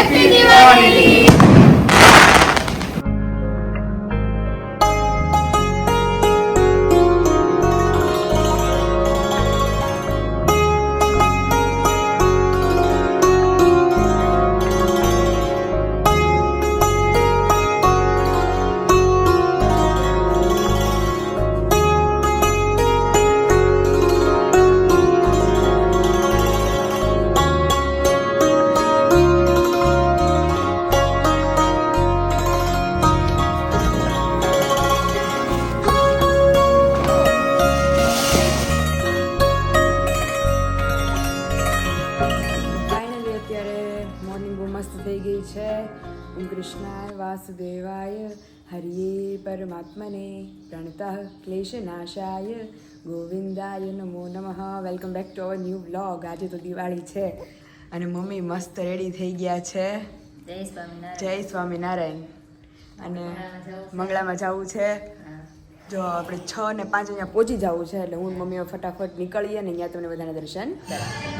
Happy Diwali. ઓમ કૃષ્ણાય વાસુદેવાય હરિયે પરમાત્મને પ્રણતઃ ક્લેશનાશાય ગોવિંદાય નમો નમઃ. Welcome back to our new vlog. આજે તો દિવાળી છે અને મમ્મી મસ્ત રેડી થઈ ગયા છે. જય સ્વામિનારાયણ. અને મંગળામાં જવું છે. જો આપણે 6 ને 5 અહીંયા પહોંચી જવું છે એટલે હું મમ્મી ફટાફટ નીકળીએ ને અહીંયા તમને બધાને દર્શન કરાવીએ.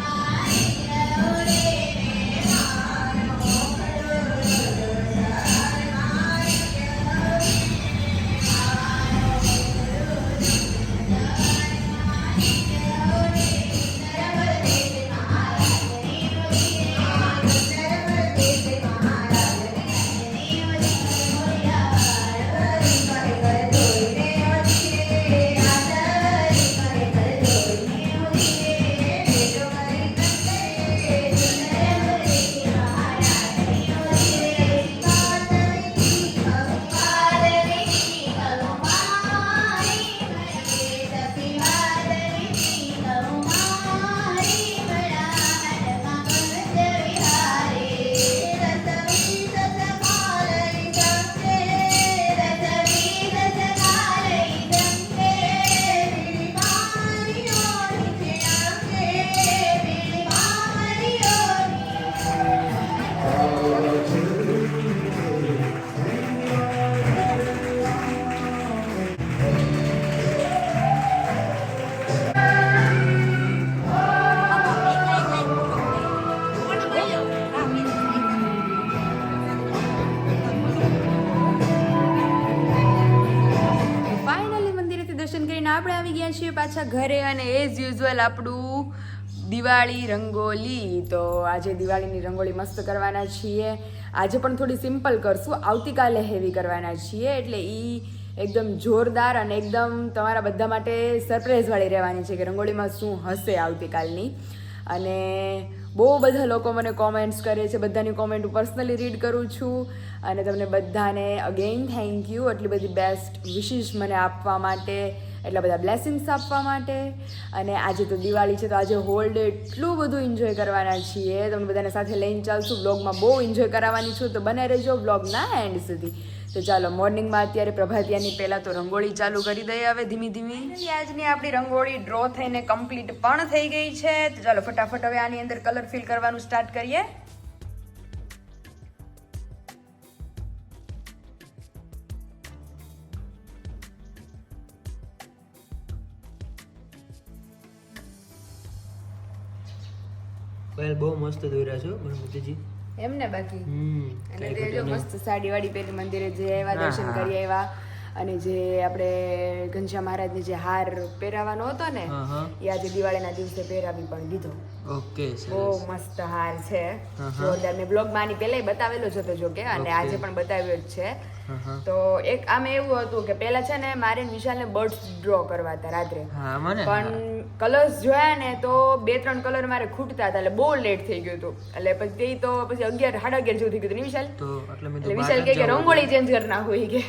આપણે આવી ગયા છીએ પાછા ઘરે અને એઝ યુઝ્યુઅલ આપણું દિવાળી રંગોલી. તો આજે દિવાળીની રંગોળી મસ્ત કરવાના છીએ. આજે પણ થોડી સિમ્પલ કરશું, આવતીકાલે હેવી કરવાના છીએ. એટલે એકદમ જોરદાર અને એકદમ તમારા બધા માટે સરપ્રાઈઝવાળી રહેવાની છે કે રંગોળીમાં શું હશે આવતીકાલની. અને બહુ બધા લોકો મને કોમેન્ટ્સ કરે છે, બધાની કોમેન્ટ પર્સનલી રીડ કરું છું. અને તમને બધાને અગેઇન થેન્ક યુ એટલી બધી બેસ્ટ વિશિસ મને આપવા માટે, એટલા બધા બ્લેસિંગ્સ આપવા માટે. અને આજે તો દિવાળી છે તો આજે હોલ ડે એટલું બધું એન્જોય કરવાના છીએ. તમને બધાને સાથે લઈને ચાલશું. બ્લોગમાં બહુ એન્જોય કરાવવાની છું, તો બને રહેજો બ્લોગના એન્ડ સુધી. તો ચાલો મોર્નિંગમાં અત્યારે પ્રભાતિયાની પહેલાં તો રંગોળી ચાલુ કરી દઈએ હવે ધીમી ધીમી. આજની આપણી રંગોળી ડ્રો થઈને કમ્પ્લીટ પણ થઈ ગઈ છે. તો ચાલો ફટાફટ હવે આની અંદર કલર ફિલ કરવાનું સ્ટાર્ટ કરીએ. બહુ મસ્ત દોર્યા છો ગણપતિજી એમને બાકી. અને તે જો મસ્ત સાડી વાડી પહેરી મંદિરે જે આવ્યા દર્શન કરી આવ્યા. અને જે આપણે ઘનશ્યામ મહારાજને જે હાર પહેરાવાનો હતો ને એ આજે દિવાળીના દિવસે પહેરાવી પણ દીધો. ઓકે, બહુ મસ્ત હાર છે. જોરદાર. મેં બ્લોગમાં આની પહેલા બતાવેલો જ હતો જો કે, અને આજે પણ બતાવ્યો જ છે. તો એક આમે એવું હતું કે પેલા છે ને મારે વિશાલને બર્ડ્સ ડ્રો કરવા હતા રાત્રે, પણ કલર્સ જોયા ને તો 2-3 કલર મારે ખૂટતા હતા એટલે બહુ લેટ થઈ ગયું હતું. એટલે પછી 11:30 જેવું થઈ ગયું વિશાલ. એટલે વિશાલ કે રંગોળી ચેન્જ કરી નાખો કે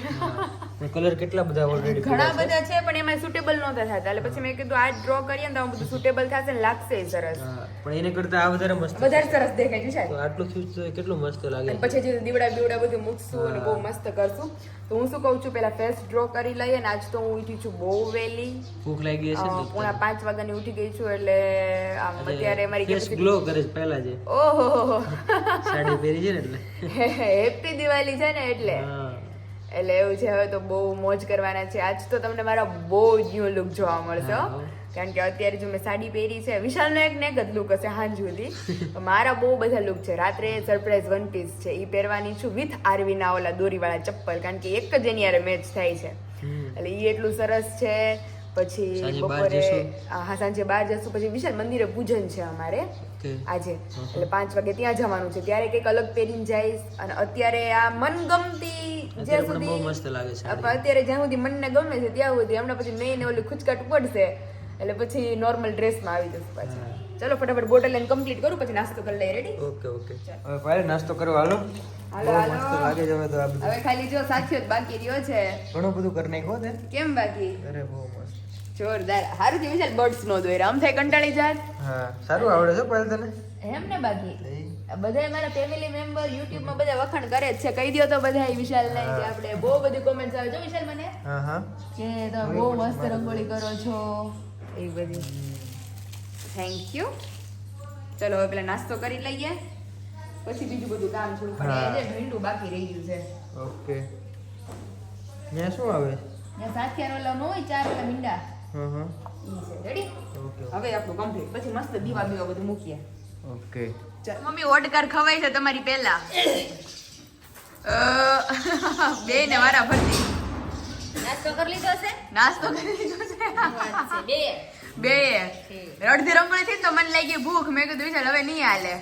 કલર કેટલા બધા ઓલરેડી ઘણા બધા છે પણ એમાં સુટેબલ નહોતા થતા. એટલે પછી મેં કીધું આ ડ્રો કરીએ ને તો બધું સુટેબલ થશે ને લાગશે સરસ. પણ એને કરતા આ વધારે સરસ દેખાય વિશાલ. તો આટલું થયું કેટલું મસ્ત લાગે. પછી જે દીવડા બધું મૂકશું અને બહુ મસ્ત કરશું. તો હું શું કહું છું, પેલા ફેસ ડ્રો કરી લઈએ ને. આજ તો હું ઉઠી છું બહુ વહેલી, ભૂખ લાગી હશે ને, 4:30 વાગ્યાની ઉઠી ગઈ છું. એટલે આમ અત્યારે મારી ફેસ ગ્લો કરે છે પહેલા જે. ઓહો સાડી પહેરી છે ને એટલે હેપી દિવાળી છે ને એટલે એટલે એવું છે, હવે તો બહુ મોજ કરવાના છે. આજ તો તમને મારા બહુ ન્યુ લુક જોવા મળશે હો. કારણ કે અત્યારે જો મેં સાડી પહેરી છે, વિશાલનો એક ને એક જ લુક હશે હાંજ સુધી. મારા બહુ બધા લુક છે. રાત્રે સરપ્રાઈઝ વન પીસ છે એ પહેરવાની છું વિથ આરવીના ઓલા દોરીવાળા ચપ્પલ, કારણ કે એક જ એની યારે મેચ થાય છે. એટલે એ એટલું સરસ છે. પછી બપોરે સાંજે 12 જશું. પછી વિશાલ મંદિરે પૂજન છે અમારે આજે, એટલે 5 વાગે ત્યાં જવાનું છે. ત્યારે કંઈક અલગ પહેરીને જઈશ. અને અત્યારે આ મનગમતી જ્યાં સુધી અત્યારે જ્યાં સુધી મનને ગમે છે ત્યાં સુધી, હમણાં પછી નહીં ને ઓલી ખુચકાટ પડશે એટલે પછી નોર્મલ ડ્રેસમાં આવી જશે પાછી. ચલો ફટાફટ બોટલ લઈને કમ્પ્લીટ કરું, પછી નાસ્તો કરી લઈએ. રેડી? Okay okay. હવે પહેલા નાસ્તો કરવા હાલો. હાલો મસ્ત લાગે છે હવે તો આ બધું. હવે ખાલી જો સાથીઓ જ બાકી રહ્યો છે. ઘણું બધું કરી નાખ્યો છે. કેમ બાકી? અરે બહુ મસ્ત, જોરદાર. હારું કે વિશાલ બર્ડ્સ નો દોર્યા, આમ થાય કંટાળી જાત. હા સારું આવડે છે પહેલા તને એમ ને? બાકી બધા મારા ફેમિલી મેમ્બર યુટ્યુબ માં બધા વખાણ કરે જ છે. કહી દો તો બધા વિશાલ ને કે આપણે બહુ બધી કોમેન્ટ્સ આવે. જો વિશાલ મને કે તમે બહુ મસ્ત રંગોળી કરો છો એ બધી. Thank you. ચલો હવે પેલા નાસ્તો કરી લઈએ, પછી બીજું બધું કામ શરૂ કરીએ. જે ભીંડું બાકી રહી ગયું છે. ઓકે. ત્યાં શું આવે? ત્યાં સાથિયાનો ઓલો નો હોય 4 ઓલા ભીંડા. રેડી? ઓકે. હવે આપણું કમ્પ્લીટ. પછી મસ્ત દીવા બીવા બધું મૂકીએ. ઓકે. ચાલ મમ્મી ઓડકાર ખવાય છે તમારી પહેલા. બે ને વારા ફરતી. નાસ્તો કરી લીધો છે? નાસ્તો કરી લીધો છે. બે અડધી રંગોળી થી તો મને લાગી ભૂખ. મેં કીધું વિચાર હવે નહીં હાલે,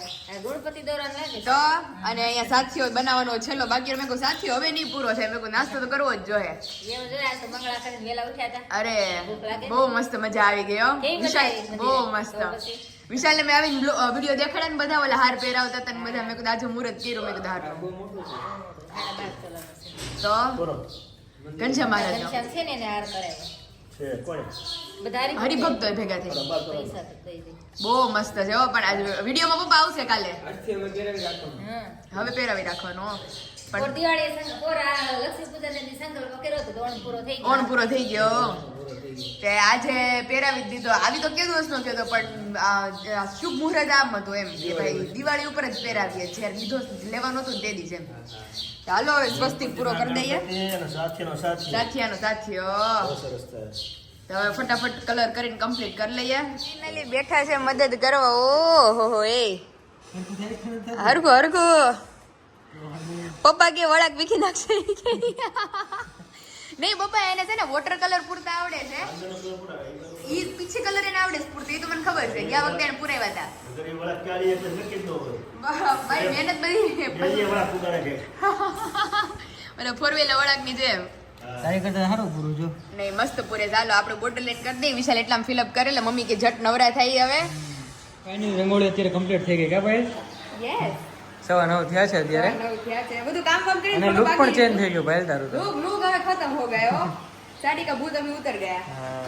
ગણપતિ દોરાન લાગે તો. અને અહીંયા સાથીઓ બનાવવાનો છેલ્લો બાકી. મેં કહું સાથીઓ હવે નહીં પૂરો થાય. મેં કહું નાસ્તો તો કરવો જ જોઈએ. અરે બહુ મસ્ત મજા આવી ગઈ હો વિશાલ, બહુ મસ્ત. વિશાલ ને મેં આવીને વિડીયો દેખાડ્યા ને બધા ઓલા હાર પહેરાવતા હતા ને બધા. મેં કીધું આજે મુહૂર્ત કર્યું. મેં કીધું હાર તો ઘનશ્યામ મહારાજ છે ને હાર કરાવ્યો. હરિભક્તો ભેગા થઈ બહુ મસ્ત છે હો. પણ આજે વિડીયોમાં પપ્પા આવશે કાલે. હવે પહેરાવી રાખવાનો. ઓણ પૂરો થઈ ગયો તે આજે પહેરાવી દીધો. આવી તો કેવું વર્ષ નો થયો, પણ શુભ મુહૂર્ત આમ હતું એમ કે ભાઈ દિવાળી ઉપર જ પહેરાવીએ. જ્યારે લીધો લેવાનો હતો તે દી એમ. ચાલો સ્વસ્તિક પૂરો કરી દઈએ. સાથિયાનો સાથિયો તો હવે ફટાફટ કલર કરીને કમ્પ્લીટ કરી લઈએ. ફાઇનલી બેઠા છે મદદ કરવા. ઓહો એ હરખું હરખું. પપ્પા કે વળાક વીખી નાખશે નહીં પપ્પા, એને છે ને વોટર કલર પૂરતા આવડે છે. ઈ પીછી કલર એને આવડે છે પૂરતા. એ તો મને ખબર છે. ગયા વખતે એને પૂરાવ્યા હતા. ભાઈ મહેનત બધી મને 4 વળાક ની જેમ. તારી કરતા સારું પૂરું જો. નહીં મસ્ત પૂરે. ચાલો આપણે બોટલ લેટ કરી દઈએ. વિશાલ એટલામાં ફિલ અપ કરેલે. મમ્મી કે ઝટ નવરા થઈ હવે. ફાઇનલી રંગોળી અત્યારે કમ્પ્લીટ થઈ ગઈ કા ભાઈ? યસ. 9:15 થયા છે અત્યારે. 9 થયા છે. બધું કામ કરીને અને લુક પણ ચેન્જ થઈ ગયો ભાઈ તારું તો. લુક હવે ખતમ હો ગયો. સાડી કા ભૂત અભી ઉતર ગયા. હા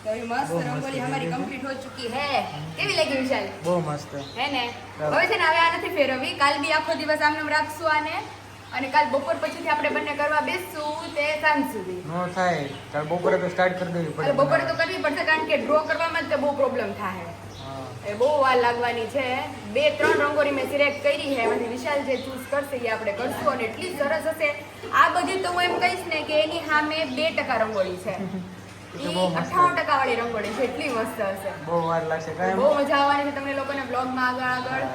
તો ये मस्त रंगोली हमारी कंप्लीट हो चुकी है. કેવી લાગી વિશાલ? બહુ મસ્ત હે ને? હવે છે ને હવે આ નથી ફેરવવી. કાલ બી આખો દિવસ આમને રાખશું આને. અને કાલ બપોર પછીથી આપણે બંને કરવા બેસશું તે સાંજ સુધી. નો થાય. કાલ બપોરે તો સ્ટાર્ટ કરી દેવી પડે. બપોરે તો કરવી પડશે, કારણ કે ડ્રો કરવામાં જ બહુ પ્રોબ્લેમ થાય. એ બહુ વાર લાગવાની છે. 2-3 રંગોળી મેં સિલેક્ટ કરી છે. એમાંથી વિશાલ જે ચૂઝ કરશે એ આપણે કરશું. અને એટલી સરસ હશે આ બધી. તો હું એમ કહીશ ને કે એની સામે 2% રંગોળી છે. એ 98% વાળી રંગોળી છે. એટલી મસ્ત હશે. બહુ વાર લાગશે. બહુ મજા આવવાની છે તમને લોકોને બ્લોગમાં આગળ.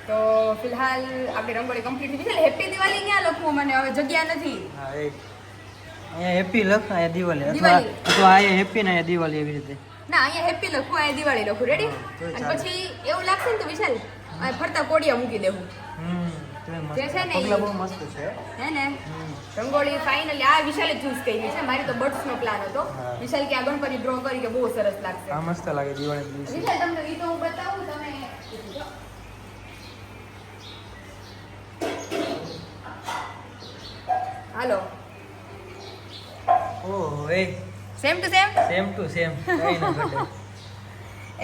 તો ફિલહાલ આપણી રંગોળી કમ્પ્લીટ થઈ ગઈ. હેપી દિવાળી ક્યાં લખવું? મને હવે જગ્યા નથી. હા એ અહીંયા હેપી લખ, અહીંયા દિવાળી. અથવા અહીંયા હેપી ને અહીંયા દિવાળી એવી રીતે. ના અહીંયા હેપી લખું, અહીંયા દિવાળી લખું. રેડી? અને પછી એવું લાગશે ને તો વિશાલ આ ફરતા કોડિયા મૂકી દેવું. જે છે ને પગલા બહુ મસ્ત છે. હે ને? રંગોળી ફાઇનલી આ વિશાલે ચૂઝ કરી છે. મારી તો બર્ડ્સ નો પ્લાન હતો. વિશાલ કે આ ગણપતિ ડ્રો કરી કે બહુ સરસ લાગશે. આ મસ્ત લાગે દિવાળી. વિશાલ તમને ઈ તો હું બતાવું. તમે હાલો. ઓહો એ same to same. Same to same. કઈ ન ઘટે.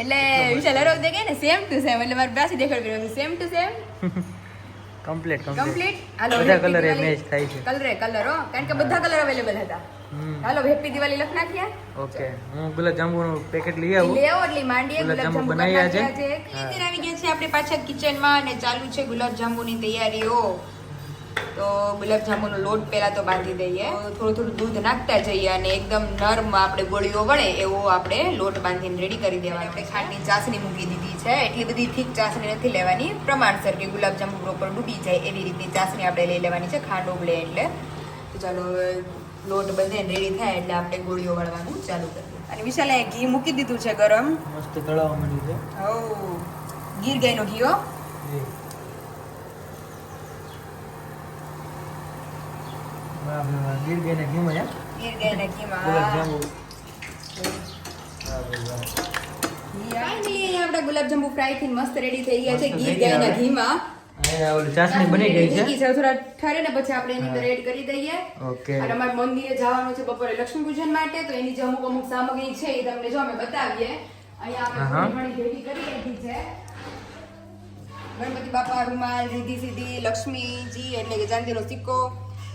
એટલે વિશાલ હરો દે કે ને સેમ ટુ સેમ. એટલે મારે પાછી દેખાડવી રહ્યું same to same. Complete complete. હાલો બધા કલર એ મેચ થાય છે. કલર હો, કારણ કે બધા કલર અવેલેબલ હતા. હાલો હેપી દિવાળી લખ નાખ્યા. ઓકે હું ગુલાબ જાંબુ નું પેકેટ લઈ આવું. લેવો એટલે માંડીએ ગુલાબ જાંબુ બનાવ્યા છે. ક્લિયર આવી ગયા છે આપણે પાછા કિચન માં અને ચાલુ છે ગુલાબ જાંબુ ની તૈયારીઓ. તો ગુલાબજાંબુનો લોટ પહેલા તો બાંધી દઈએ. થોડું થોડું દૂધ નાખતા જઈએ અને એકદમ નરમ આપણે ગોળીઓ વળે એવો આપણે લોટ બાંધીને રેડી કરી દેવાનો. આપણે ખાંડની ચાસણી મૂકી દીધી છે. એટલી બધી થીક ચાસણી નથી લેવાની, પ્રમાણસર કે ગુલાબજાંબુ પ્રોપર ડૂબી જાય એવી રીતની ચાસણી આપણે લઈ લેવાની છે, ખાંડ ઉબળે એટલે. તો ચાલો લોટ બધે રેડી થાય એટલે આપણે ગોળીઓ વળવાનું ચાલુ કરીએ. અને વિશાલે ઘી મૂકી દીધું છે ગરમ. મસ્ત તળાવવા માંડ્યું છે. ઓ ગીર ગાયનો ઘી હો. ગીર ગાયના ઘીમાં ગીર ગાયના ઘીમાં ગુલાબજાંબુ. ફાઇનલી આપણા ગુલાબજાંબુ ફ્રાય થઈને મસ્ત રેડી થઈ ગયા છે ગીર ગાયના ઘીમાં. ઓલી ચાસણી બની ગઈ છે. થોડા ઠરે ને પછી આપણે એની અંદર એડ કરી દઈએ. ઓકે. અને અમારે મંદિરે જવાનું છે બપોરે લક્ષ્મી પૂજન માટે, તો એની જે અમુક સામગ્રી છે એ તમને જો અમે બતાવીએ. અહીંયા આપણે ઘણી ભેગી કરી લીધી છે. ગણપતિ બાપા રૂમાલ, રીધી સીધી, લક્ષ્મીજી એટલે કે ચાંદીનો સિક્કો,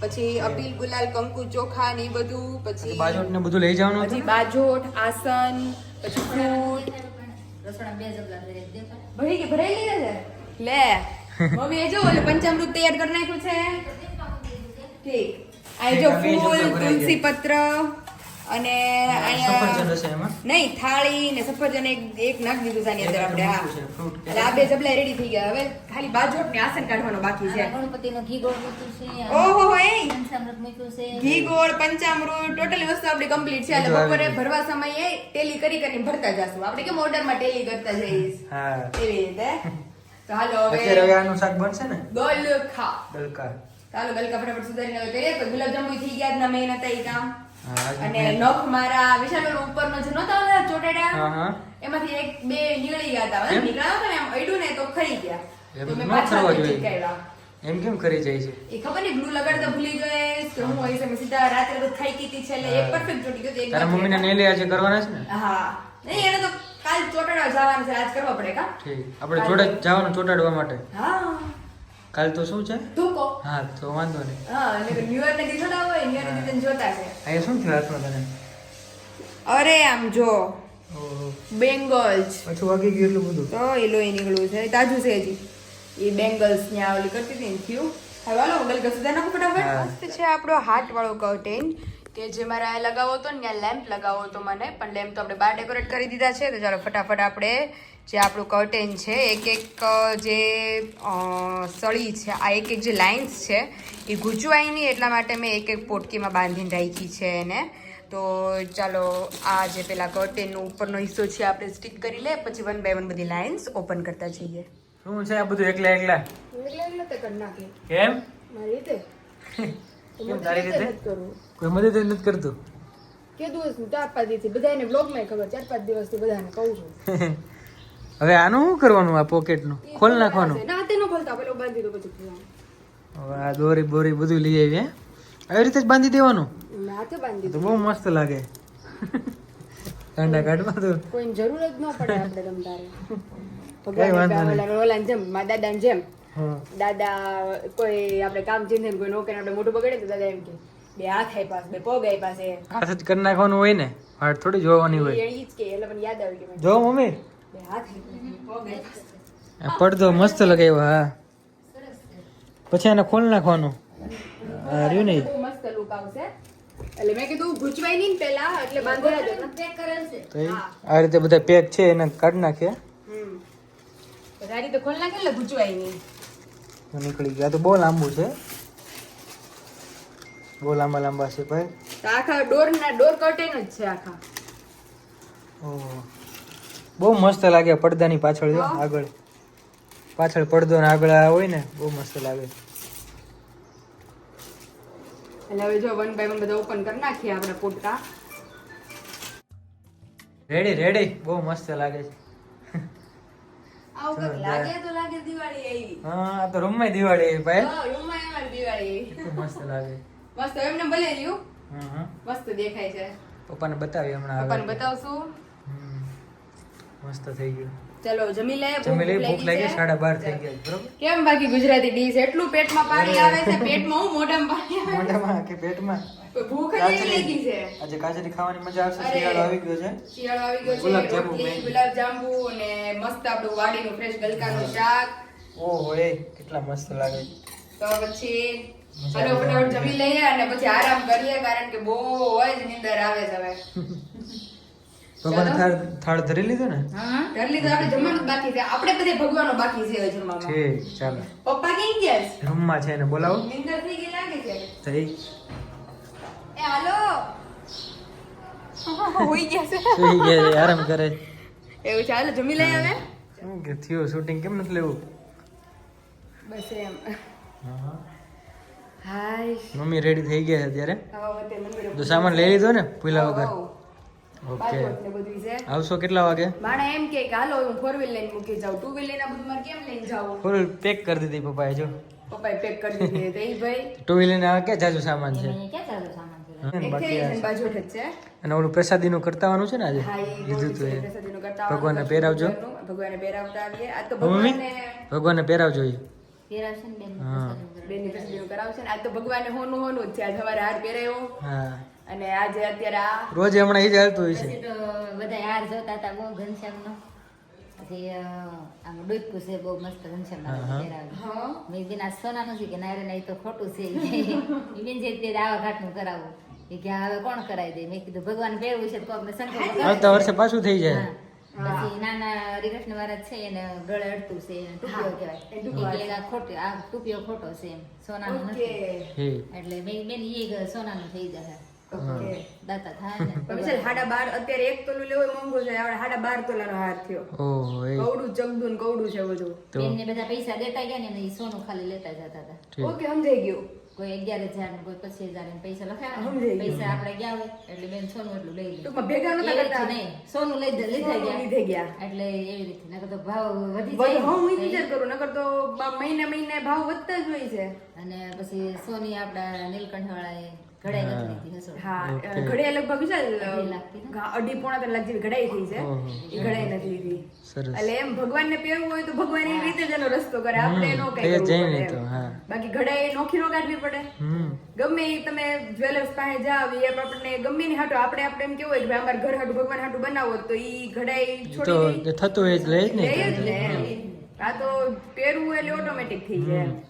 પછી અપીલ ગુલાલ, કંકુ ચોખા ને એ બધું, પછી બાજોટ ને બધું લઈ જવાનું પછી બાજોટ, આસન, પછી ફૂલ. ભરાઈ લીધા છે લે મમ્મી એ જો ઓલું પંચામૃત તૈયાર કરી નાખ્યું છે. ઠીક. આ જો ફૂલ, તુલસી પત્ર અને સફરજન હશે એમાં. નહીં, થાળી ને સફરજન એક નાખી દીધું છે આની અંદર આપણે. હા, એટલે આ બે જબલા રેડી થઈ ગયા. હવે ખાલી બાજોટ ને આસન કાઢવાનો બાકી છે. ગણપતિનો ઘી ગોળ મૂક્યું છે. ઓહો હો, એ પંચામૃત મૂક્યું છે. ઘી ગોળ, પંચામૃત, ટોટલી વસ્તુ આપણી કમ્પ્લીટ છે. એટલે બપોરે ભરવા સમયે ટેલી કરીને ભરતા જશું. આપણે કેમ ઓર્ડરમાં ટેલી કરતા જઈશ હા એવી રીતે. તો હાલો અત્યારે હવે આનું શાક બનશે ને ગલકા. ગલકા. ચાલો ગલકા ફટાફટ સુધારીને હવે કરીએ. તો ગુલાબજાંબુ થઈ ગયા ના મહિના તઈ કામ. હા અને નખ મારા વિશાલ ઉપરનો જે નહોતા ઓલા ચોટેડા હા એમાંથી એક બે નીકળી ગયા હતા. મતલબ નીકળ્યા હતા ને એમ અડ્યું ને તો ખરી ગયા. એમ તો મેં ન પાછા કરવા જોઈએ. ચીપકાવ્યા. એમ કેમ કરી જાય છે? એ ખબર નહીં ગ્લુ લગાડતા ભૂલી ગઈ કે હું હોય છે. મેં સીધા રાત્રે તો ખાઈ કીધી છે એટલે એક પરફેક્ટ ચોટી ગયો. તારા મમ્મીને નેલે આજે કરવાના છે ને? હા, નહીં એને તો કાલ ચોટાડવા જવાનું છે, આજ કરવા પડે કા. ઠીક. આપણે જોડે જ જવાનું ચોટાડવા માટે. હા, કાલ તો શું છે? ધોકો. હા તો વાંધો નહીં. હા, એટલે ન્યુ યર ને દિવસો ના હોય, ન્યુ યર ને દિવસે જોતા છે. અહીંયા શું થયું હાથમાં તને? અરે આમ જો ઓહો. બેંગલ્સ પાછું વાગી ગયું એટલું બધું. તો એ લોહી નીકળ્યું છે, તાજું છે હજી. એ બેંગલ્સ ત્યાં ઓલી કરતી હતી ને થયું. હવે હાલો ગલકા સુધા નાખો ફટાફટ. મસ્ત છે આપણો હાર્ટ વાળો કર્ટેન કે જે મારે આ લગાવો હતો ને ત્યાં લેમ્પ લગાવો હતો મને, પણ લેમ્પ તો આપણે બહાર ડેકોરેટ કરી દીધા છે. તો ચાલો ફટાફટ આપણે જે આપણું કર્ટેન છે એક જે સળી છે, આ એક જે લાઇન્સ છે એ ગૂંચવાય નહીં એટલા માટે મેં એક પોટકીમાં બાંધીને રાખી છે એને. તો ચાલો આ જે પેલા કર્ટેનનો ઉપરનો હિસ્સો છે આપણે સ્ટિક કરી લે, પછી 1 by 1 બધી લાઇન્સ ઓપન કરતા જઈએ. શું છે આ બધું એકલા એકલા? એટલે તે કરી નાખી કેમ? મારી રીતે. કેમ તારી રીતે? કોઈ મદદ જ નથી કરતું? કીધું હશે તો આપવા દીધી બધાને બ્લોગમાં ખબર 4-5 દિવસથી બધાને કહું છું. હવે આનું શું કરવાનું? આ પોકેટનું ખોલ નાખવાનું? ના તે ન ખોલતા, પેલો બાંધી દો પછી ખોલવાનું. હવે આ દોરી બોરી બધું લઈ આવી હે? આવી રીતે જ બાંધી દેવાનું? હાથે બાંધી તો બહુ મસ્ત લાગે. કાંડા કાઢવા તો કોઈને જરૂર જ ન પડે આપણે તમ તારે. કઈ વાંધો નહીં. ભગવાન ઓલાને જેમ મારા દાદાને જેમ હા. દાદા કોઈ આપણે કામ ચીંધે ને કોઈ નોકરી આપણે મોઢું બગડે તો દાદા એમ કે બે હાથ આપ્યા છે, બે પગ આપ્યા છે. હાથ જ કરી નાખવાનું હોય ને, હાથ થોડી જોવાની હોય. એ જ કે એટલે મને યાદ આવ્યું કે મેં જો મમ્મી બે હાથ આપ્યા, બે પગ આપ્યા. આ પડદો મસ્ત લગાવ્યો. હા પછી આને ખોલ નાખવાનું. આ રહ્યું ને ઈ. બહુ મસ્ત લુક આવશે. એટલે મેં કીધું ગૂંચવાય નહીં ને પેલા એટલે બાંધેલા જ હતા. પેક કરેલ છે. તો ઈ આ રીતે બધા પેક છે એને કાઢી નાખીએ આ રીતે ખોલ નાખે એટલે ગૂંચવાય નહીં. તો નીકળી ગયા. તો બહુ લાંબુ છે, બહુ લાંબા લાંબા છે ભાઈ. તો આખા ડોર કર્ટેન જ છે આખા. ઓહો બહુ મસ્ત લાગે. પડદાની પાછળ જો આગળ પાછળ પડદો ને આગળ આ હોય ને બહુ મસ્ત લાગે. એટલે હવે જો 1 by 1 બધા ઓપન કરી નાખીએ આપણે પોટકા. રેડી રેડી બહુ મસ્ત લાગે છે. આવું કંઈક લાગે તો લાગે દિવાળી આવી. હા આ તો રૂમમાં દિવાળી આવી ભાઈ. હા, રૂમમાં અમારી દિવાળી આવી. કેટલું મસ્ત લાગે. મસ્ત એમને ભલે રહ્યું, હા મસ્ત દેખાય છે. પપ્પાને બતાવી હમણાં પપ્પાને આગળ. બતાવશું. મસ્ત થઈ ગયું. ચલો જમી લે. જમી લઈ. ભૂખ લાગી 12:30 થઈ ગયા બરોબર. કેમ બાકી ગુજરાતી ડીશ એટલું પેટમાં પાણી આવે છે, પેટમાં હું મોઢામાં પાણી આવે છે. મોઢામાં કે પેટમાં? ભૂખ જ એવી લાગી છે. આજે કાચરી ખાવાની મજા આવશે. અરે. શિયાળો આવી ગયો છે. શિયાળો આવી ગયો છે. ગુલાબજાંબુ રોટલી, મેન. ગુલાબજાંબુ અને મસ્ત આપણું વાડીનું ફ્રેશ ગલકાનું શાક. ઓહો એ કેટલા મસ્ત લાગે. તો પછી હાલો ફટાફટ જમી લઈએ અને પછી આરામ કરીએ કારણ કે બહુ જ નીંદર આવે છે હવે. ભગવાન થાળ ધરી લીધો ને? હા ઘરલી તો આપણે જમવાનું બાકી છે, આપણે બધે ભગવાનો બાકી છે હવે જમવામાં. ઠીક, ચાલો. પપ્પા કેમ ગયા છે? રૂમમાં છે ને, બોલાવો. નીંદર થઈ ગઈ લાગે છે. થઈ એ હાલો હોઈ ગયા છે. સુઈ ગયા છે, આરામ કરે. એવું છે, હાલો જમી લઈએ હવે. શું કે થયું, શૂટિંગ કેમ નથી લેવું? બસ એમ. હા. હાય મમ્મી રેડી થઈ ગયા છે અત્યારે. હવે બધે મંદિરે તો સામાન લઈ લીધો ને ભૂલા વગર? હોવ. ઓકે. પાછળ ને બધું છે. આવશો કેટલા વાગે? માણે એમ કે હાલો હું 4 વ્હીલ લઈને મૂકી જાઉં, 2 વ્હીલ લઈને આ બધું મારે કેમ લઈને જાવું? ફૂલ પેક કરી દીધી પપ્પાએ, જો. પપ્પાએ પેક કરી દીધી તો ઈ ભાઈ 2 વ્હીલર ને ક્યાં જાજુ સામાન છે. એમાં ક્યાં ચાલુ સામાન છે? હા, એક બાકી થઈ આ છે ને બાજુ જ છે. અને ઓલું પ્રસાદીનું કરતાવાનું છે ને આજે? હા, ઈ લીધું તું એ. પ્રસાદીનું કરતા ભગવાનને આવવાનું. પહેરાવજો. ભગવાનને પહેરાવતા આવીએ. આ તો મમ્મી ભગવાનને ભગવાનને પહેરાવજો ઈ. પહેરાવશે ને બેન હા. બેનની પ્રસાદીનું કરાવશે ને આજ તો ભગવાનને હોનું જ છે. આજ સવારે હાર પહેરાયો હા, અને આજે અત્યારે આ રોજ હમણાં ઈ જ હાલતું હોય પછી છે. તો બધા હાર જોતા હતા બહુ ઘનશ્યામનો. પછી આમ ડૂબકું છે બહુ મસ્ત ઘનશ્યામના હા. પહેરાવ્યું. હા મેં બેન આ સોનાનું છે કે ના રે ના ઈ તો ખોટું છે ઈ બેન જે તે આવા ઘાટનું કરાવું એ કે હવે કોણ કરાવી દે. મેં કીધું ભગવાન પહેરવું છે તો કોકને સંકલ્પ કરાવી આવતા દે. વર્ષે પાછું થઈ જાય. હા. પછી નાના હરિકૃષ્ણ મહારાજ છે એને ગળે અડતું છે એને ટૂપિયો એ કહેવાય. ટૂંકો ઈ કે આ ખોટું આ ટૂપિયો ખોટો છે એમ સોનાનું ઓકે નથી. હે. એટલે મેં બેન ઈ સોનાનું થઈ જશે ઓકે દાતા થાય ને પણ વિચાર 12.5 અત્યારે 1 તોલું લેવું એ મોંઘું છે. આપણે 12.5 તોલાનો હાર થયો. ઓહો, એ કવડું ચગદું ને કવડું છે બધું. તો બેનને બધા પૈસા દેતા ગયા ને ઈ સોનું ખાલી લેતા જતા હતા. ઠીક. ઓકે સમજાઈ ગયું. કોઈ 11,000 ને કોઈ 25,000 ને પૈસા લખાયા સમજાઈ ને ગયું. પૈસા આપણે ગયા હોય એટલે બેન સોનું એટલું લઈ લે. ટૂંકમાં ભેગા નતા એવી રીતે કરતા. નહીં સોનું લીધા સોનું લીધે ગયા. એટલે એવી રીતે નકર તો ભાવ વધી વળી જાય હું ને. વિચાર કરું નકર તો મહિને મહિને ભાવ વધતા જ હોય છે. અને પછી સોની આપડા નીલકંઠ વાળાએ ઘડાઈ નથી લીધી હસોડ. હા ઓકે. ઘડિયા લગભગ વિચાર અઢી લાખથી ને? 2.5 લાખ જેવી ઘડાઈ થઈ છે. ઓહો. એ ઘડાઈ નથી લીધી. સરસ. એટલે એમ ભગવાનને પહેરવું હોય તો ભગવાન એવી રીતે જ એનો રસ્તો કરે. આપણે નો કઈ એ કરવું જઈને પડે તો, એમ. હા. બાકી ઘડાઈ નોખી નો કાઢવી પડે. હમ. ગમે એ તમે જ્વેલર્સ પાસે જાવ એ આપણને ગમે ની હાટો આપણે એમ કેવું હોય કે ભાઈ અમારે ઘર હાટું ભગવાન હાટું બનાવો તો ઈ ઘડાઈ તો છોડી દે. જે થતું હોય એ જ લે જ ને. લે જ ને એમ. આ તો પહેરવું એટલે ઓટોમેટિક થઈ જાય એમ.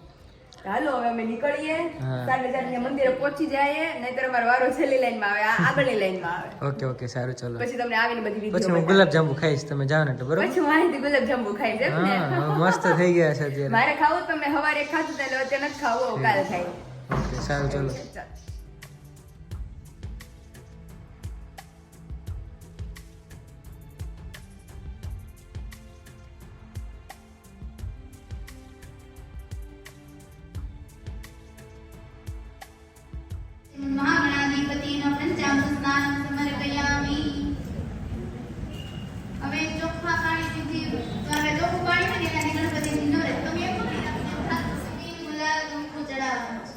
હાલો હવે અમે નીકળીએ. હા. 4:30 મંદિરે પહોંચી જાય નહીતર અમારો વારો છેલ્લી લાઈનમાં આવે આગળની લાઈનમાં આવે. ઓકે ઓકે, સારું, ચલો. પછી તમને આવીને બધી પછી વિડીયો હું ગુલાબજાંબુ ખાઈશ, તમે જાઓ ને એટલે, બરોબર? પછી હું અહીંથી ગુલાબજાંબુ ખાઈ જેમ ને હા, હવે મસ્ત થઈ ગયા છે અત્યારે. મારે ખાવું તો મેં સવારે ખાધું તો એટલે અત્યારે નથી ખાવું કાલે ખાઈ. ઓકે, સારું, ચલો. ચાલ. મહાગણાધિપતિનો પંચામૃત સ્નાન સમર્પયામિ. હવે ચોખ્ખા પાણીથી હવે ચોખ્ખું પાણી હોય ને એનાથી ગણપતિની નોરે તમે એમ કરી નાખો સુમી ગુલાલ કંકુ ચડાવવાનું છે.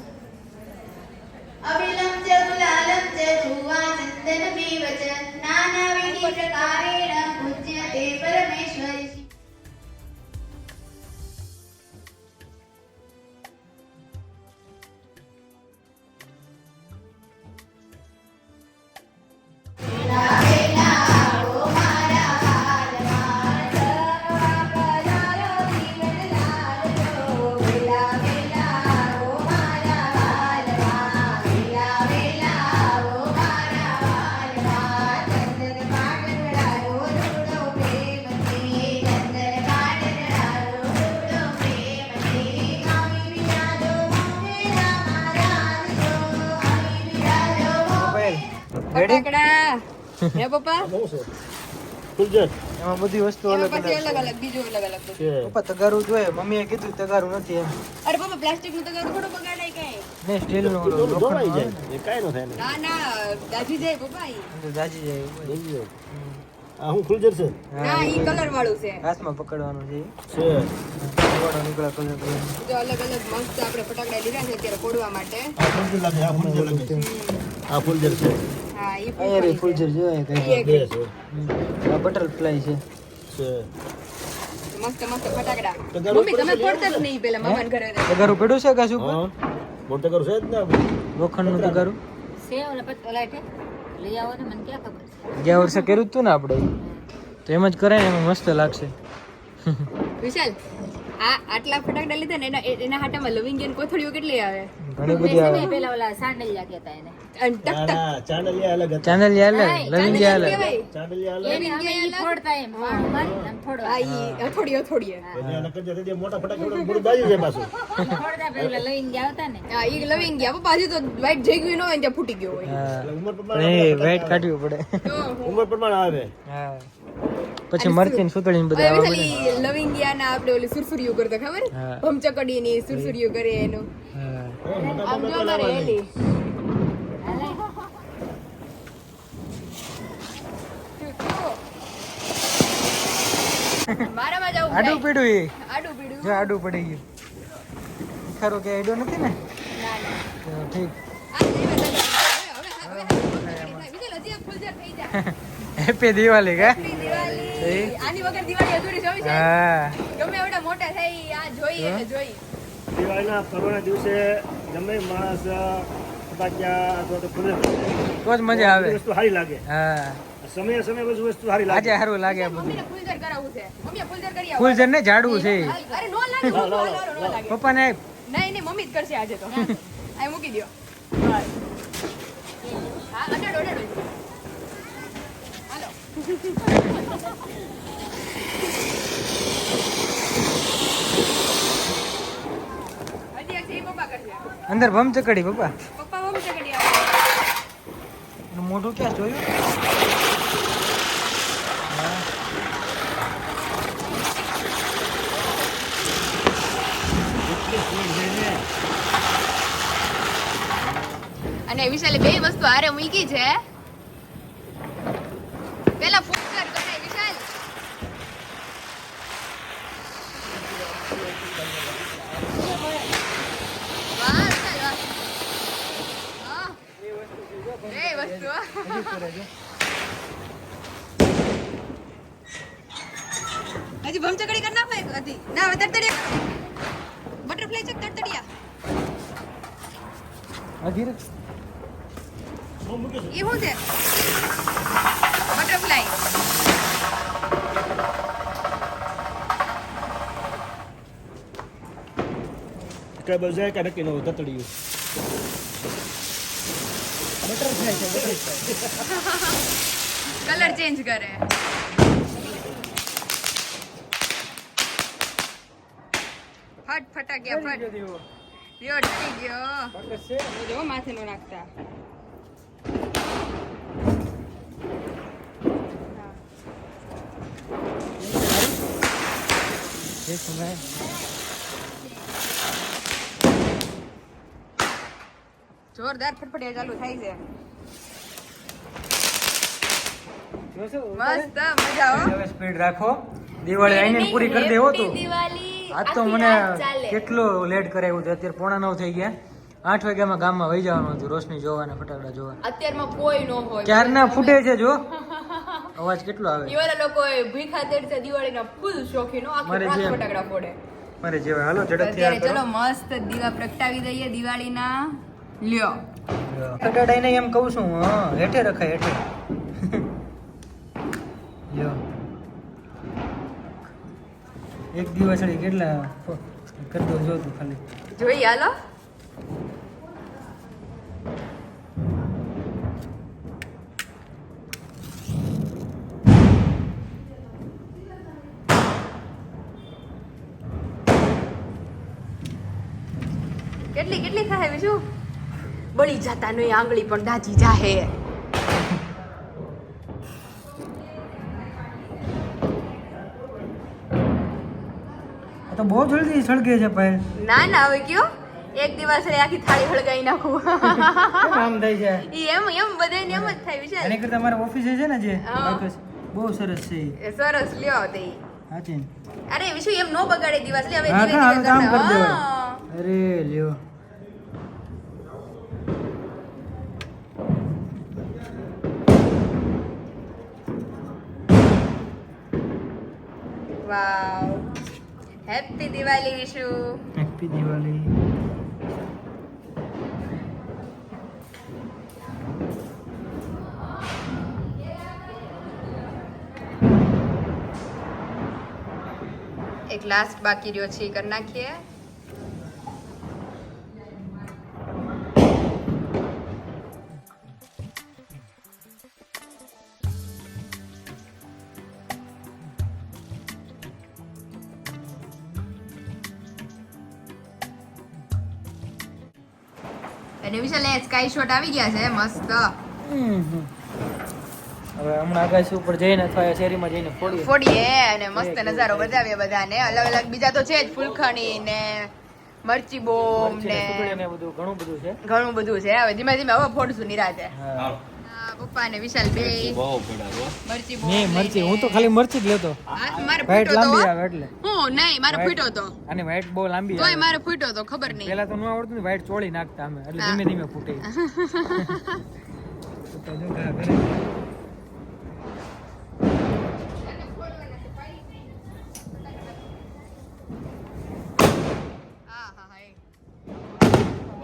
અબિલમ ચ ગુલાલમ ચ ધ્રુવા ચંદન મેવ ચ નાના વિધિ પ્રકારેણ પૂજ્યતે પરમેશ્વરી. રેડી? ફટાકડા. હે પપ્પા એમાં બધી વસ્તુ એમાં અલગ પછી અલગ અલગ છે. અલગ બીજું અલગ અલગ બધું. પપ્પા તગારું જોઈએ, મમ્મીએ કીધું તગારું નથી એમ. અરે પપ્પા પ્લાસ્ટિક નું તો ઘર થોડું બગાડાય કઈ. ને સ્ટીલનું ઓલું લોખંડનું આવે ને, ના દાજી જાય પપ્પા ઈ. એ તો દાજી જાય એવું. ના ઈ કલર વાળું છે. હાથમાં પકડવાનું છે ઈ. ધોળો નીકળે colour colour. જો અલગ અલગ મસ્ત આપણે ફટાકડા લીધા છે અત્યારે ફોડવા માટે. હા ઈ અહીંયા રે ફૂલઝર જોવાય કઈ. એક આ બટરફ્લાય છે. મસ્ત મસ્ત ફટાકડા. મમ્મી તમે ફોડતા જ નહીં પેલા મામાના ઘરે હતા. તગારું પડ્યું છે કાશ ઉપર? લોખંડનું તગારું છે ઓલા ઓલા હેઠે લઈ આવો ને મને ક્યાં ખબર છે. ગયા વર્ષે કર્યું જ તું ને આપણે, તો એમ જ કરાય ને, એમાં મસ્ત લાગશે. વિશાલ આ આટલા ફટાકડા લીધા ને એના હાટામાં લવિંગિયન કોથળીઓ કેટલી આવે ઘણી બધી આવે પેલા ઓલા સાંડલિયા કહેતા એને અને ટક ટક ચાંદલિયા અલગ હતા. ચાંદલિયા અલગ લવિંગિયા અલગ કહેવાય. ચાંદલિયા અલગ. એને અમે ઈ ફોડતા એમ મારી આમ ફોડવા આ ઈ અથોડીએ એને નકર જતા ત્યાં મોટા ફટાકડા બધું બાજી છે પાછું. ફોડતા પેલા લઈને ગયા આવતા ને હા ઈ લવિંગિયા પપ્પા હજી તો વાઈટ જઈ ગયું ન હોય ને ત્યાં ફૂટી ગયો હોય હા એટલે ઉંમર પણ પ્રમાણે એ વેટ કાઢવી પડે તો ઉંમર પ્રમાણે આવે. હા પછી મરચી ને સુતળીને બધા હવે આવા ખાલી લવિંગિયાના આપણે ઓલી સુરસુરીઓ કરતા ખબર હા. ભમચકડીની સુરસુરીઓ કરે એનું હા આમ જો મારે એલી મારામાં જાવ આડું પીડું એ આડું પીડું જો આડું પડી ગયું ખરો કે આડું નથી ને ના ના તો ઠીક આ નહીં વિશાલ હજી એક ફૂલઝાર થઈ જાય હેપી દિવાળી કા Happy દિવાળી આની વગર દિવાળી અધૂરી છે વિશાલ હા ગમે એવડા મોટા થઈ આ જોઈએ એટલે જોઈ દિવાળીના પર્વના દિવસે ગમે માણસ ફટાકિયા અથવા તો ફૂલે તો જ મજા આવે વસ્તુ સારી લાગે. હા સમયે સમયે બધું વસ્તુ સારી લાગે. આજે સારું લાગે આ બધું મમ્મીને ફૂલઝાર કરાવવું છે મમ્મીએ ફૂલઝાર કરી આવો ફૂલ ને ઝાડવું છે અરે નો લાગે નો લાગે પપ્પાને નહીં નહીં મમ્મી જ કરશે આજે તો આ મૂકી દો હા અડાડો હાલો હજી એક છે એ પપ્પા કરશે અંદર ભમ ચકડી પપ્પા પપ્પા મમ્મી ચકડી આવે એનું મોઢું ક્યાં જોયું હા. અને વિશાલે બે વસ્તુ હારે મૂકી છે પેલા ફૂલઝાર કરાય વિશાલ વાહ વિશાલ વાહ હા એ વસ્તુ હજી ભમચકડી કર નાખો એક હતી ના હવે તડતડિયા બટરફ્લાય ચક તડતડિયા આ ધીરે એ શું છે બટરફ્લાય કઈ બાજુ જાય કે નક્કી ન હોય તતડિયું. કલર ચેન્જ કરે ફટ ફટાક્યા ફટ રિયો ડરી ગયો જો માથે નો નાખતા એક સમય જોરદાર ફટફટિયા ચાલુ થાય છે જોશો મસ્ત મજા હો હવે સ્પીડ રાખો દિવાળી આઈને પૂરી કરી દેવો તો દિવાળી આજ તો મને કેટલો લેટ કરાવ્યું છે અત્યારે 8:45 થઈ ગયા 8 વાગ્યામાં ગામમાં વહી જવાનું હતું રોશની જોવાના ફટાકડા જોવા અત્યારમાં કોઈ ન હોય ક્યારના ફૂટે છે જો અવાજ કેટલો આવે દિવાળા લોકો ભીખા તેડશે દિવાળીના ફૂલ શોખીનો આખી મારે રાત જેમ. ફટાકડા ફોડે મારે જેવા હાલો ઝડપથી આ અત્યારે કરો ચલો મસ્ત દીવા પ્રગટાવી દઈએ દિવાળીના લ્યો ફટાકડા એને એમ કહું છું હા હેઠે રખાય હેઠે લ્યો એક દિવસ કેટલા કરી દો જો તું ખાલી જોઈ હાલો કેટલી કેટલી થાય બીજું બળી જાતા નહીં આંગળી પણ દાજી જાહે આ તો બહુ જલ્દી સળગે છે ભાઈ ના ના હવે કયો એક દિવસ રે આખી થાળી હળગાઈ નાખું કેમ આમ થાય છે ઈ એમ બધાને એમ જ થાય વિશાલ એની કરતા મારા ઓફિસે છે ને જે હા. બાકસ, બહુ સરસ છે ઈ. એ સરસ લ્યો તે સાચી ને? અરે વિશુ એમ નો બગાડે દિવસ લે હવે હા ધીરે હા ધીરે કામ કરી કરતા. દેવાય હા. અરે લ્યો વાવ હેપી દિવાળી વિશુ હેપી દિવાળી એક લાસ્ટ બાકી રહ્યો છે એ કરી નાખીએ. અને વિશાલ એ સ્કાય શોટ આવી ગયા છે મસ્ત. હવે હમણાં આકાશ ઉપર જઈને અથવા શેરીમાં જઈને ફોડીએ અને મસ્ત નજારો બતાવીએ બધાને. અલગ અલગ બીજા તો છે જ, ફૂલખણી ને મરચી બોમ ને બધું ઘણું બધું છે. ઘણું બધું છે. હવે ધીમે ધીમે હવે ફોડશું નિરાતે. પપ્પા ને વિશાલ બે મરચી બોમ મરચી હું તો ખાલી મરચી જ લેતો. મારે વ્હાઈટ ફૂટો લાંબી તો આવે એટલે હું નહીં, મારે ફૂટો તો અને વ્હાઈટ બહુ લાંબી તોય આવે. મારે ફૂટો તો ખબર નહીં. પેલા તો ન આવડતું ને, વ્હાઈટ ચોળી નાખતા અમે એટલે ધીમે ધીમે ફૂટે. તો જો ઘા કરે.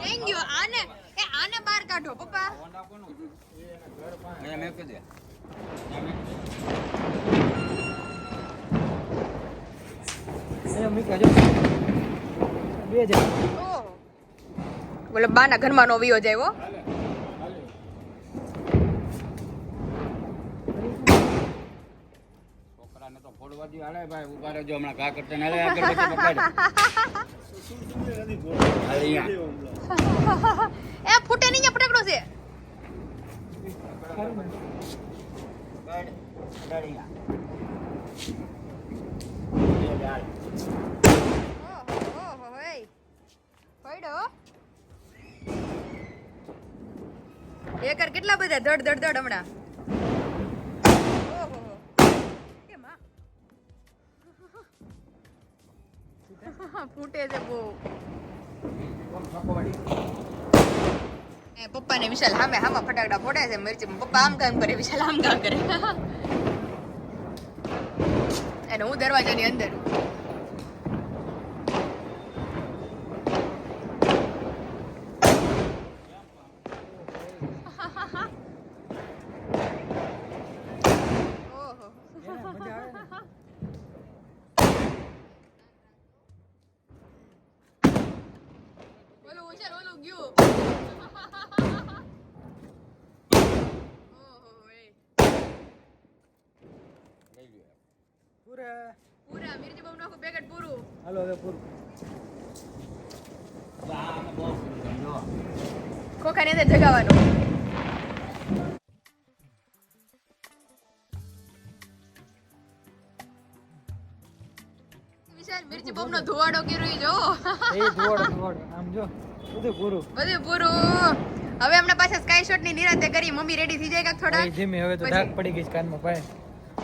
Thank you. આને બહાર કાઢો પપ્પા. બોલો બાના ઘરમાં નો વિયો જાય હો. છોકરાને તો ફોડવા દી હાલે ભાઈ, ઉભા રહેજો હમણાં કા કરતા ને હાલે આગળ કરતા પકડ હાલે અહીંયા એ ફૂટે નહીં, ફટકડો છે. એકર કેટલા બધા ધડ ધડ ધડ હમણાં. ફૂટે છે બહુ. પપ્પા ને વિશાલ હામે હામાં ફટાકડા ફોડે છે મિર્ચી. પપ્પા આમ કામ કરે, વિશાલ આમ કામ કરે. અને હું દરવાજાની અંદર. ઓલું ગયું. પૂરા મિર્ચી બહુ નાખો, પેકેટ પૂરું. હાલો હવે પૂરું. ખોખાની અંદર જગાવવાનું. વિશાલ મિર્ચી બોમ્બ નો ધોવાડો કર્યો જો. એ ધોવાડો આમ જો બધું પૂરું. બધું પૂરું. હવે હમણાં પાછા સ્કાય શોટ ની નિરાતે કરી. મમ્મી રેડી થઈ જાય કાક થોડા. ધીમે હવે તો ડાક પડી ગઈ છે કાનમાં પાય.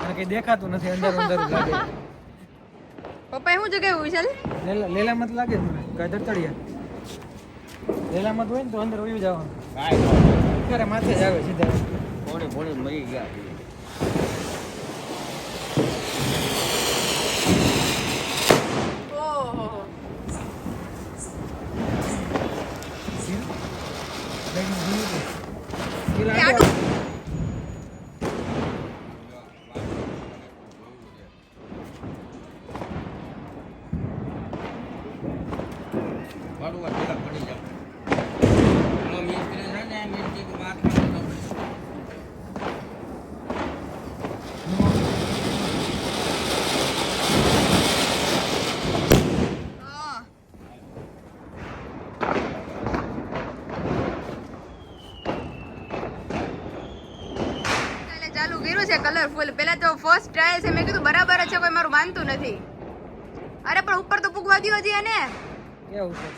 અને કઈ દેખાતું નથી, અંદર અંદર લાગે. પપ્પાએ શું જગાવ્યું વિશાલ? લેલા મત લાગે છે મને કાય તડતડિયા. લેલા મત હોય ને તો અંદર વયું જવાનું. અત્યારે માથે જ આવે સીધા. ફોડી ફોડી મરી ગયા. ઓહો. એ આટલું વાળું પેલા પડી જાવ. પેલો મિસ્ત્રી છે ને, મિસ્ત્રી કો વાત કરતો. ચાલુ કર્યું છે કલરફુલ. પેલા તો ફર્સ્ટ ટ્રાયલ છે, મેં કીધું બરાબર છે, કોઈ મારું માનતું નથી. અરે પણ ઉપર તો પૂગવા દ્યો હજી એને. કેવું છે?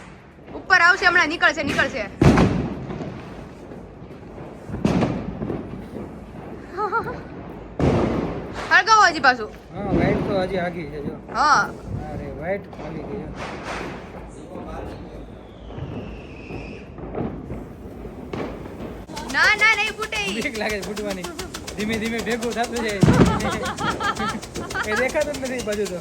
ઉપર આવશે હમણાં, નીકળશે. હળગાવો હજી પાછું. હા વ્હાઈટ તો હજી આગી છે જો. હા અરે વ્હાઈટ ખાલી ગઈ. ના નહીં ફૂટે ઈ. બીક લાગે છે ફૂટવાની. ધીમે ધીમે ભેગું થતું જાય. એ દેખાતું જ નથી બાજુ તો.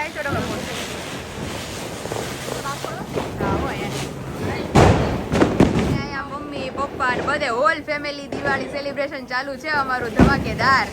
કાંઈ છોડો અહીંયા મમ્મી પપ્પા ને બધે હોલ ફેમિલી દિવાળી સેલિબ્રેશન ચાલુ છે અમારું ધમાકેદાર.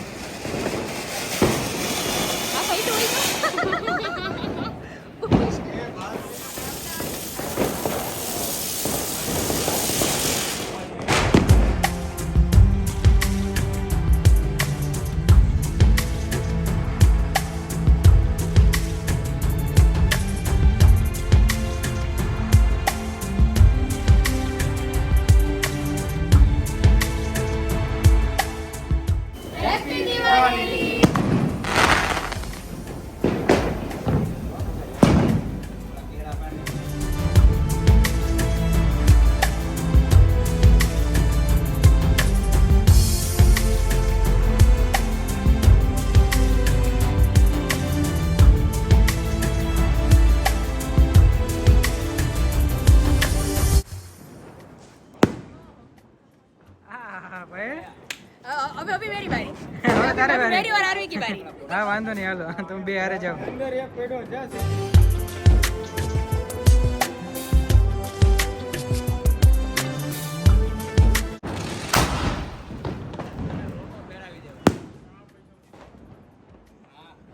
અભી અભી મેરી બારી. હવે તારે વારી. મેરી और आरवी की बारी. હા વાંધો નહીં, હાલો તમે બે હારે જાઓ. અંદર એક પેડો જશે.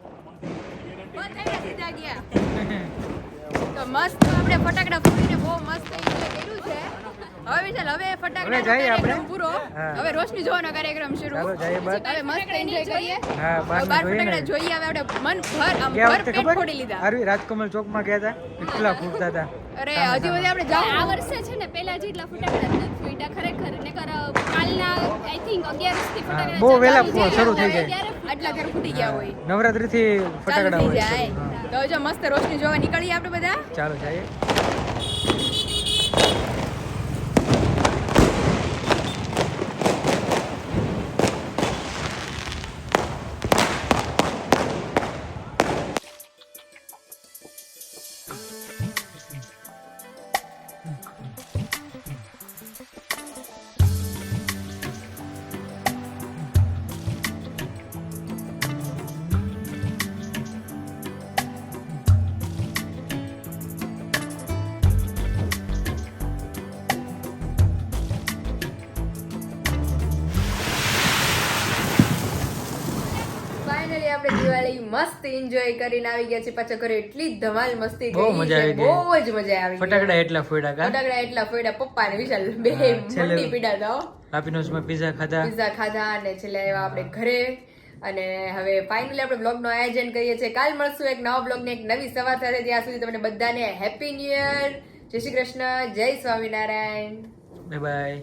બંધ થઈ ગયા, સીધા ગયા. તો મસ્ત આપણે ફટાકડા ફોડીને બહુ મસ્ત enjoy કર્યું છે. હવે વિશાલ, હવે ફટાકડા હવે જઈએ આપણે. પૂરો. હા. હવે રોશની જોવાનો કાર્યક્રમ શરૂ. ચાલો જઈએ બહાર. હવે મસ્ત એન્જોય કરીએ. હા બાર બહાર જોઈએ ફટાકડા ને. જોઈએ. હવે આપણે મન ભર આમ ગયા ભર વખતે પેટ ખબર ફોડી લીધા. આરવી રાજકમલ ચોકમાં ગયા હતા, કેટલા ફૂટતા હતા. અરે હજી સુધી આપણે જાવ. આ વર્ષે છે ને પેલા જેટલા ફટાકડા નથી ફૂટ્યા ખરેખર નકર કાલના આઈ થિંક 11 થી ફટાકડા બહુ ચાલુ વહેલા થઈ જાય. શરૂ થઈ જાય. ત્યારે આટલા ઘર ફૂટી ગયા હોય. નવરાત્રી થી ચાલુ ફટાકડા થઈ હોય. જાય. હા. તો જો મસ્ત રોશની જોવા નીકળીએ આપણે બધા. ચાલો જઈએ. ફાઇનલી આપણે દિવાળી મસ્ત એન્જોય કરીને આવી ગયા છે. પાછા ઘરે એટલી ધમાલ મસ્તી બહુ કરી મજા છે. આવી ગઈ. બહુ જ મજા આવી ગઈ. ફટાકડા એટલા ફોડ્યા કા. ફટાકડા એટલા ફોડ્યા. પપ્પા ને વિશાલ બે હા, છેલ્લે- મોટી પીડા થાઓ. લાપીનોસમાં પીઝા ખાધા. પિઝા ખાધા અને છેલ્લે આવ્યા આપણે ઘરે. અને હવે ફાઇનલી આપણે બ્લોગ નું આયોજન કરીએ છીએ. કાલ મળશું એક નવા બ્લોગ ને એક નવી સવાર સાથે. ત્યાં સુધી તમને બધાને હેપી ન્યુ યર. જય શ્રી કૃષ્ણ, જય સ્વામિનારાયણ. Bye bye.